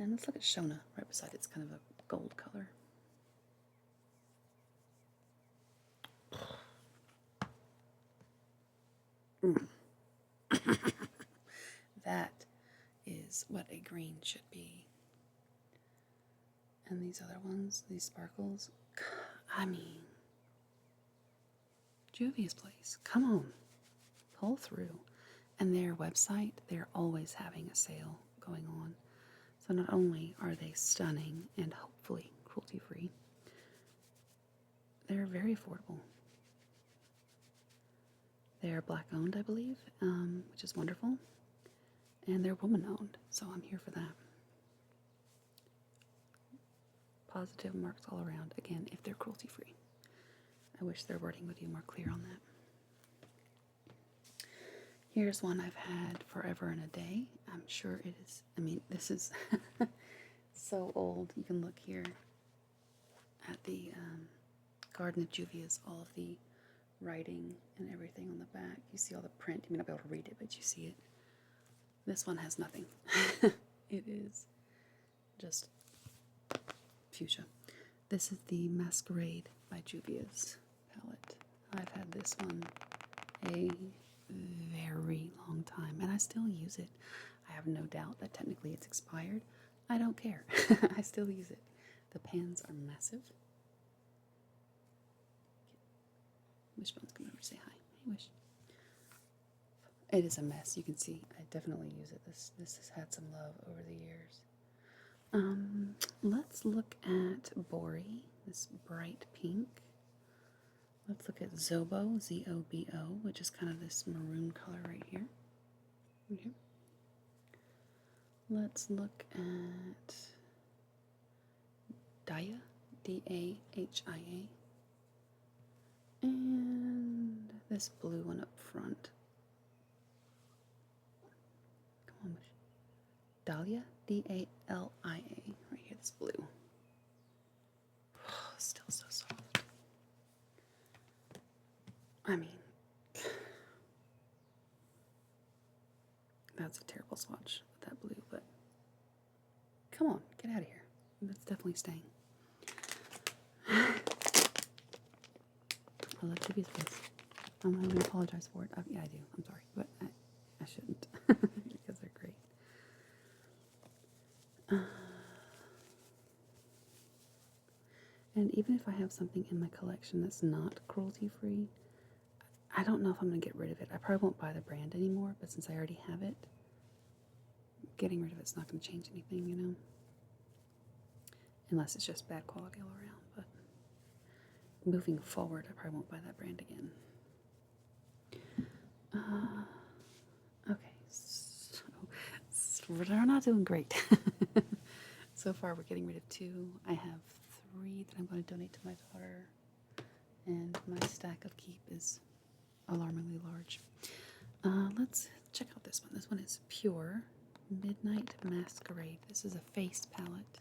And let's look at Shona right beside it. It's kind of a gold color. That is what a green should be. And these other ones, these sparkles, I mean, Juvia's place, come on, pull through. And their website, they're always having a sale going on. So not only are they stunning and hopefully cruelty-free, they're very affordable. They're Black-owned, I believe, which is wonderful. And they're woman-owned, so I'm here for that. Positive marks all around, again, if they're cruelty-free. I wish their wording would be more clear on that. Here's one I've had forever and a day. I'm sure it is, I mean, this is so old. You can look here at the Garden of Juvia's, all of the writing and everything on the back. You see all the print. You may not be able to read it, but you see it. This one has nothing. It is just fuchsia. This is the Masquerade by Juvia's palette. I've had this one a very long time, and I still use it. I have no doubt that technically it's expired. I don't care. I still use it. The pans are massive. Wishbone's coming over to say hi. Hey, Wish. It is a mess. You can see I definitely use it. This has had some love over the years. Let's look at Bori, this bright pink. Let's look at Zobo, Z-O-B-O, which is kind of this maroon color right here. Okay. Let's look at Dahlia, D-A-H-I-A. And this blue one up front. Come on, Wish. Dahlia, D-A-L-I-A. Right here, this blue. Oh, still so soft. I mean, that's a terrible swatch with that blue, but come on, get out of here. That's definitely staying. I love Juvia's face. I'm not going to apologize for it. Yeah, I do. I'm sorry, but I shouldn't because they're great. And even if I have something in my collection that's not cruelty-free, I don't know if I'm going to get rid of it. I probably won't buy the brand anymore, but since I already have it, getting rid of it's not going to change anything, you know? Unless it's just bad quality all around, but moving forward, I probably won't buy that brand again. Okay, so we're not doing great. So far, we're getting rid of 2. I have 3 that I'm going to donate to my daughter, and my stack of keep is alarmingly large. Let's check out this one. This one is Pure Midnight Masquerade. This is a face palette,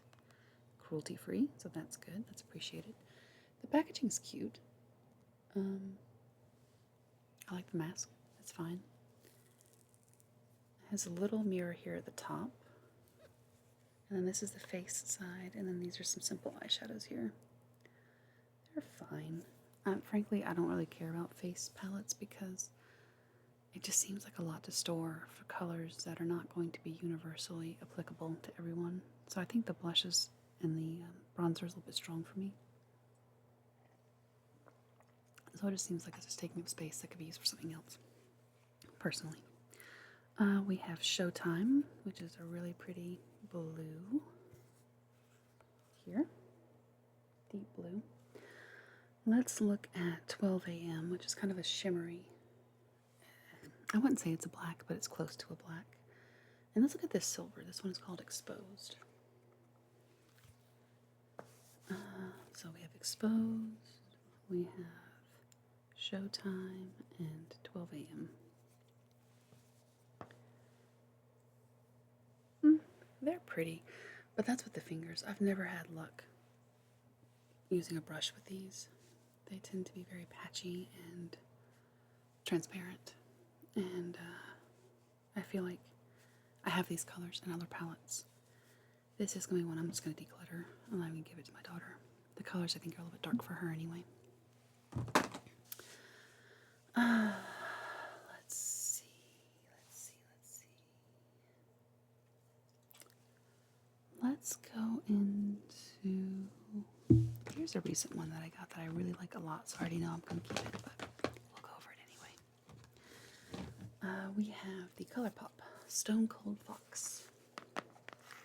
cruelty-free, so that's good. That's appreciated. The packaging's cute. I like the mask. That's fine. It has a little mirror here at the top. And then this is the face side, and then these are some simple eyeshadows here. They're fine. Frankly, I don't really care about face palettes because it just seems like a lot to store for colors that are not going to be universally applicable to everyone. So I think the blushes and the bronzer is a little bit strong for me. So it just seems like it's just taking up space that could be used for something else, personally. We have Showtime, which is a really pretty blue here, deep blue. Let's look at 12 a.m., which is kind of a shimmery, I wouldn't say it's a black, but it's close to a black. And let's look at this silver. This one is called Exposed. So we have Exposed, we have Showtime and 12 a.m. They're pretty, but that's with the fingers. I've never had luck using a brush with these. They tend to be very patchy and transparent, and I feel like I have these colors in other palettes. This is going to be one I'm just going to declutter, and I'm going to give it to my daughter. The colors I think are a little bit dark for her anyway. Let's see. Let's go into, here's a recent one that I got that I really like a lot, so I already know I'm going to keep it, but we'll go over it anyway. We have the ColourPop Stone Cold Fox.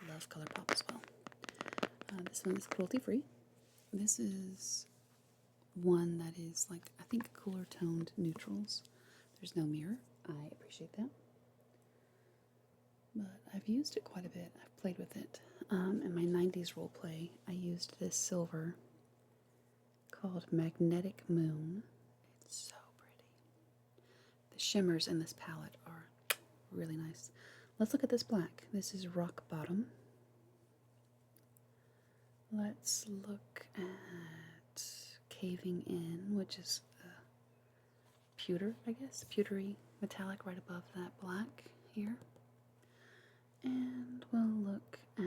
Love ColourPop as well. This one is cruelty free. This is one that is like, I think, cooler toned neutrals. There's no mirror. I appreciate that. But I've used it quite a bit. I've played with it. In my 90s role play, I used this silver called Magnetic Moon. It's so pretty. The shimmers in this palette are really nice. Let's look at this black. This is Rock Bottom. Let's look at Caving In, which is pewter, I guess. Pewtery metallic right above that black here. And we'll look at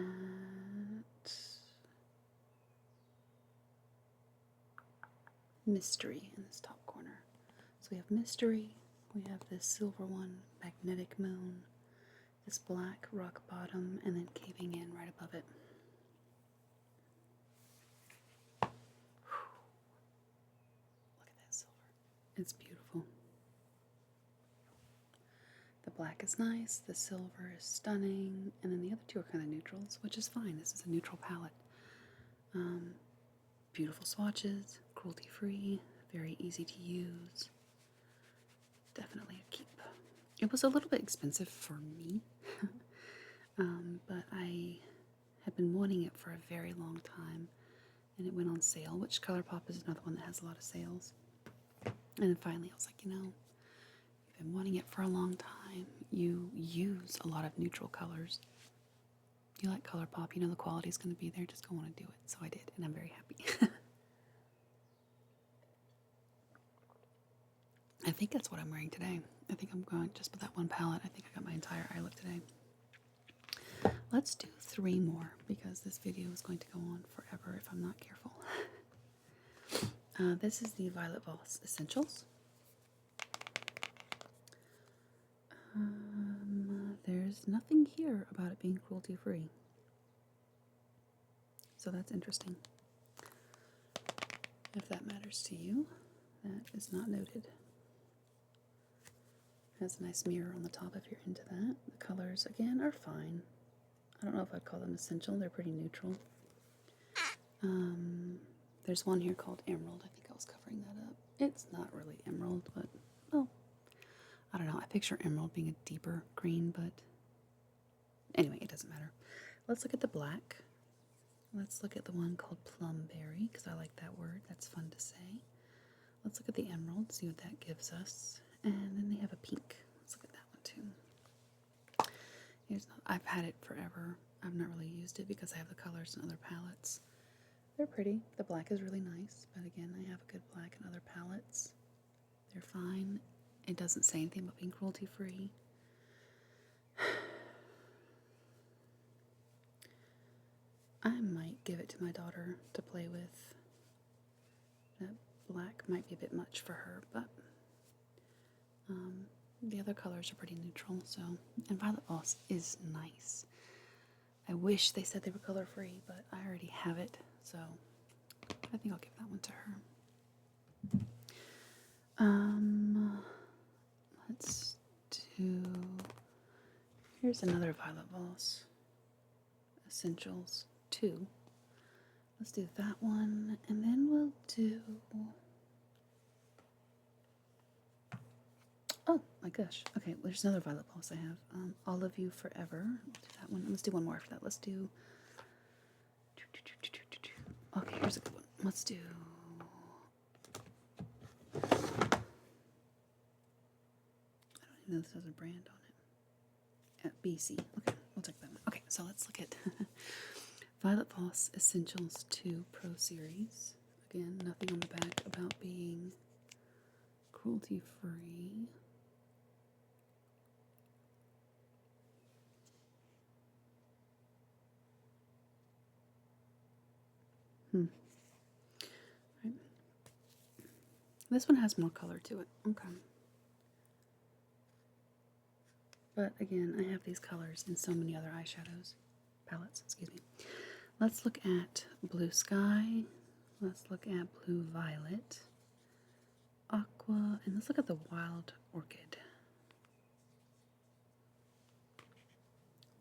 Mystery in this top corner. So we have Mystery, we have this silver one, Magnetic Moon, this black Rock Bottom, and then Caving In right above it. Look at that silver. It's beautiful. The black is nice, the silver is stunning, and then the other two are kind of neutrals, which is fine. This is a neutral palette. Beautiful swatches, cruelty-free, very easy to use. Definitely a keep. It was a little bit expensive for me, but I had been wanting it for a very long time, and it went on sale, which ColourPop is another one that has a lot of sales. And then finally I was like, you know, you've been wanting it for a long time. You use a lot of neutral colors. You like ColourPop, you know the quality's going to be there, just go on and do it. So I did, and I'm very happy. I think that's what I'm wearing today. I think I'm going just with that one palette. I think I got my entire eye look today. Let's do 3 more, because this video is going to go on forever if I'm not careful. This is the Violet Voss Essentials. There's nothing here about it being cruelty-free. So that's interesting. If that matters to you, that is not noted. Has a nice mirror on the top if you're into that. The colors, again, are fine. I don't know if I'd call them essential. They're pretty neutral. There's one here called Emerald. I think I was covering that up. It's not really emerald, but, well, I don't know. I picture emerald being a deeper green, but anyway, it doesn't matter. Let's look at the black. Let's look at the one called Plumberry, because I like that word. That's fun to say. Let's look at the emerald, see what that gives us. And then they have a pink. Let's look at that one too. I've had it forever. I've not really used it because I have the colors in other palettes. They're pretty. The black is really nice, but again, I have a good black in other palettes. They're fine. It doesn't say anything about being cruelty-free. I might give it to my daughter to play with. That black might be a bit much for her, but the other colors are pretty neutral, so. And Violet Voss is nice. I wish they said they were color-free, but I already have it, so I think I'll give that one to her. Let's do, here's another Violet Voss Essentials 2. Let's do that one, and then we'll do, oh my gosh, okay, there's another Violet Voss I have, All of You Forever. We'll do that one. Let's do one more after that. Let's do, okay, here's a good one. Let's do No, this has a brand on it. At BC. Okay, we'll take that one. Okay, so let's look at Violet Voss Essentials 2 Pro Series. Again, nothing on the back about being cruelty-free. Right. This one has more color to it. Okay. But again, I have these colors in so many other eyeshadows. Palettes, excuse me. Let's look at Blue Sky. Let's look at Blue Violet. Aqua. And let's look at the Wild Orchid.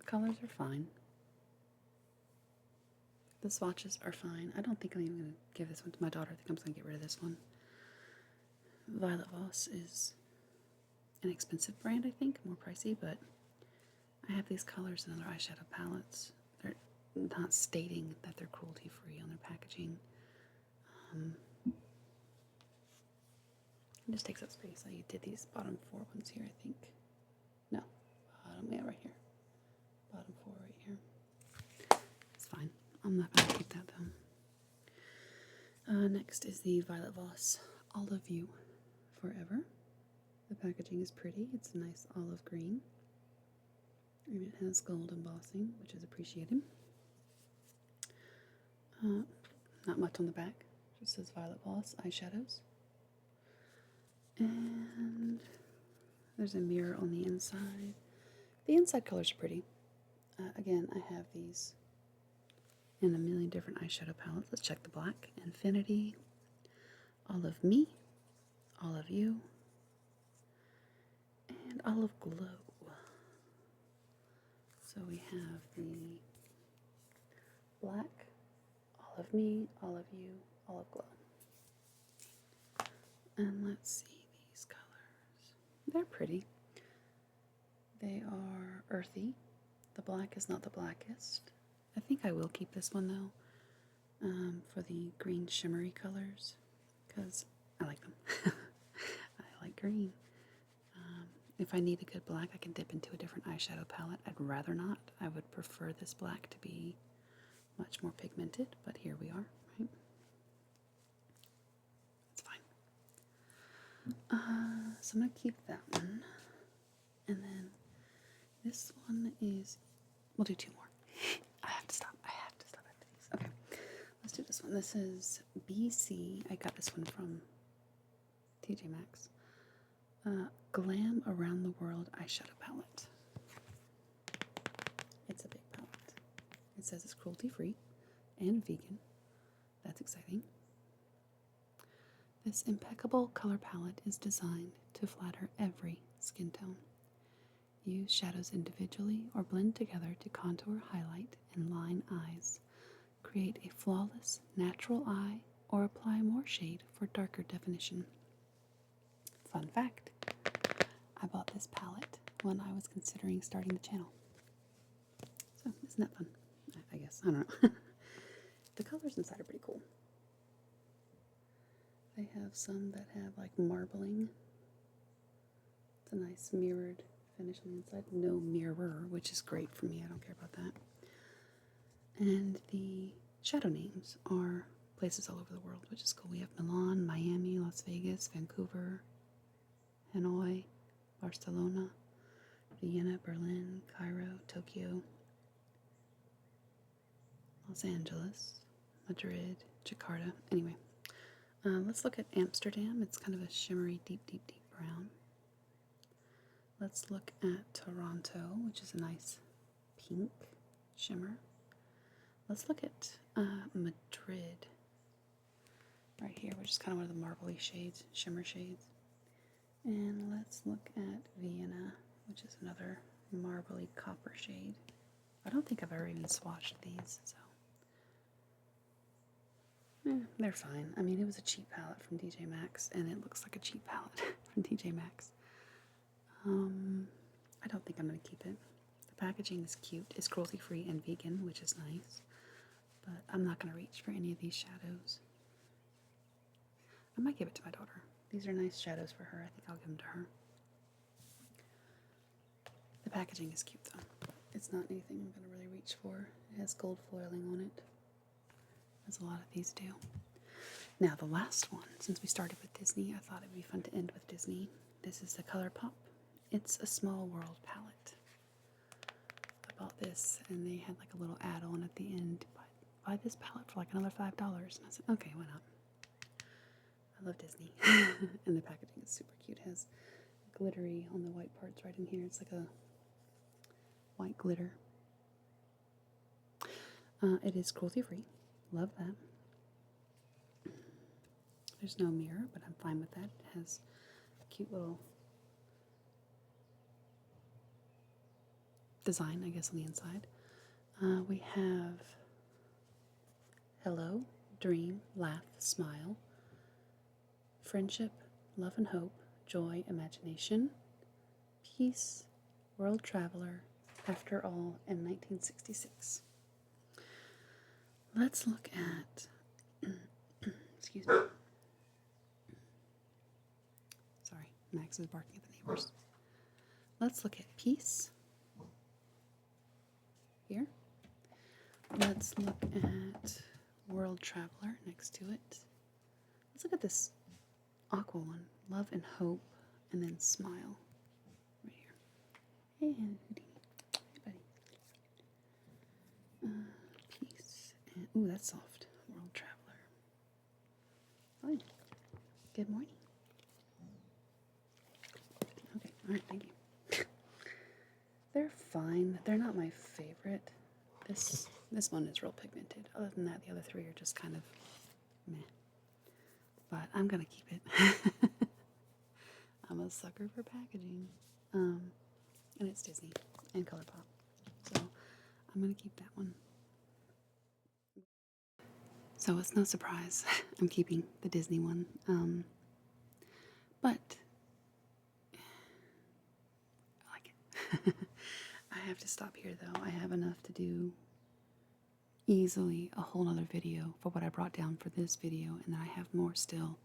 The colors are fine. The swatches are fine. I don't think I'm even going to give this one to my daughter. I think I'm just going to get rid of this one. Violet Voss is an expensive brand, I think. More pricey, but I have these colors in other eyeshadow palettes. They're not stating that they're cruelty-free on their packaging. It just takes up space. I did these bottom 4 ones here, I think. No, bottom, yeah, right here. Bottom 4 right here. It's fine. I'm not going to keep that though. Next is the Violet Voss Olive You Forever. The packaging is pretty. It's a nice olive green. And it has gold embossing, which is appreciated. Not much on the back. Just says Violet Voss eyeshadows. And there's a mirror on the inside. The inside colors are pretty. Again, I have these in a million different eyeshadow palettes. Let's check the black. Infinity, Olive Me, Olive You, and Olive Glow. So we have the black, Olive Me, Olive You, Olive Glow. And let's see these colors. They're pretty. They are earthy. The black is not the blackest. I think I will keep this one though, for the green shimmery colors, because I like them. I like green. If I need a good black, I can dip into a different eyeshadow palette. I'd rather not. I would prefer this black to be much more pigmented, but here we are, right? It's fine. So I'm going to keep that one. And then this one is, we'll do 2 more. I have to stop. I have to stop after these. Okay, let's do this one. This is BC. I got this one from TJ Maxx. Glam Around the World eyeshadow palette. It's a big palette. It says it's cruelty-free and vegan. That's exciting. This impeccable color palette is designed to flatter every skin tone. Use shadows individually or blend together to contour, highlight, and line eyes. Create a flawless, natural eye or apply more shade for darker definition. Fun fact, I bought this palette when I was considering starting the channel. So, isn't that fun? I guess. I don't know. The colors inside are pretty cool. They have some that have like marbling. It's a nice mirrored finish on the inside. No mirror, which is great for me. I don't care about that. And the shadow names are places all over the world, which is cool. We have Milan, Miami, Las Vegas, Vancouver, Hanoi, Barcelona, Vienna, Berlin, Cairo, Tokyo, Los Angeles, Madrid, Jakarta. Anyway, let's look at Amsterdam. It's kind of a shimmery, deep, deep, deep brown. Let's look at Toronto, which is a nice pink shimmer. Let's look at Madrid right here, which is kind of one of the marbly shades, shimmer shades. And let's look at Vienna, which is another marbly copper shade. I don't think I've ever even swatched these, so they're fine. I mean, it was a cheap palette from TJ Maxx, and it looks like a cheap palette from TJ Maxx. I don't think I'm going to keep it. The packaging is cute. It's cruelty-free and vegan, which is nice. But I'm not going to reach for any of these shadows. I might give it to my daughter. These are nice shadows for her. I think I'll give them to her. packaging is cute though. It's not anything I'm going to really reach for. It has gold foiling on it, as a lot of these do. Now the last one, since we started with Disney, I thought it would be fun to end with Disney. This is the ColourPop. It's a Small World palette. I bought this and they had like a little add-on at the end. Buy this palette for like another $5. And I said, okay, why not? I love Disney. And the packaging is super cute. It has glittery on the white parts right in here. It's like a white glitter. It is cruelty free. Love that. There's no mirror, but I'm fine with that. It has a cute little design, I guess, on the inside. We have hello, dream, laugh, smile, friendship, love and hope, joy, imagination, peace, world traveler, after all, and 1966. Let's look at, excuse me. Sorry, Max is barking at the neighbors. Let's look at peace. Here. Let's look at world traveler next to it. Let's look at this aqua one. Love and hope, and then smile. Right here. Hey, Houdini. Hey, buddy. Peace. And, ooh, that's soft. World traveler. Fine. Good morning. Okay, alright, thank you. They're fine. They're not my favorite. This one is real pigmented. Other than that, the other three are just kind of meh. But I'm gonna keep it. I'm a sucker for packaging. And it's Disney and ColourPop. So I'm gonna keep that one. So it's no surprise I'm keeping the Disney one. But I like it. I have to stop here though. I have enough to do easily a whole nother video for what I brought down for this video, and then I have more still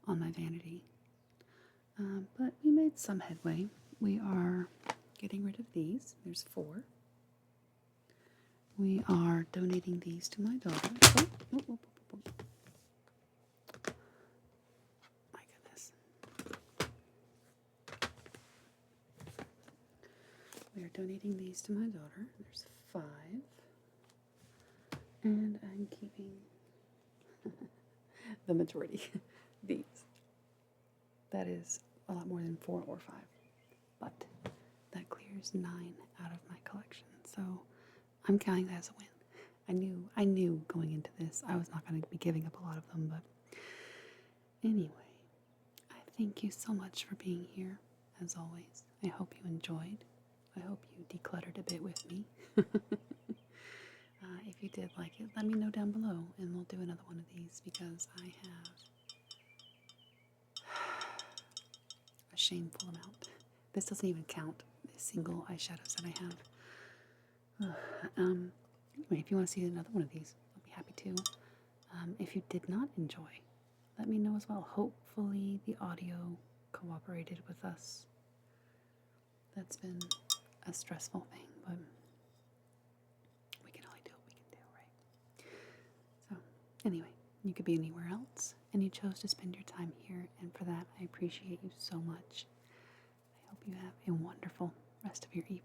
on my vanity. But we made some headway. We are getting rid of these. There's 4. We are donating these to my daughter. Oh. My goodness. We are donating these to my daughter. There's 5. And I'm keeping the majority. These. That is a lot more than 4 or 5. But that clears 9 out of my collection. So I'm counting that as a win. I knew going into this I was not going to be giving up a lot of them, but anyway, I thank you so much for being here, as always. I hope you enjoyed. I hope you decluttered a bit with me. If you did like it, let me know down below, and we'll do another one of these, because I have a shameful amount. This doesn't even count the single eyeshadows that I have. Anyway, if you want to see another one of these, I'll be happy to. If you did not enjoy, let me know as well. Hopefully the audio cooperated with us. That's been a stressful thing, but we can only do what we can do, right? So anyway, you could be anywhere else, and you chose to spend your time here, and for that I appreciate you so much. I hope you have a wonderful rest of your evening.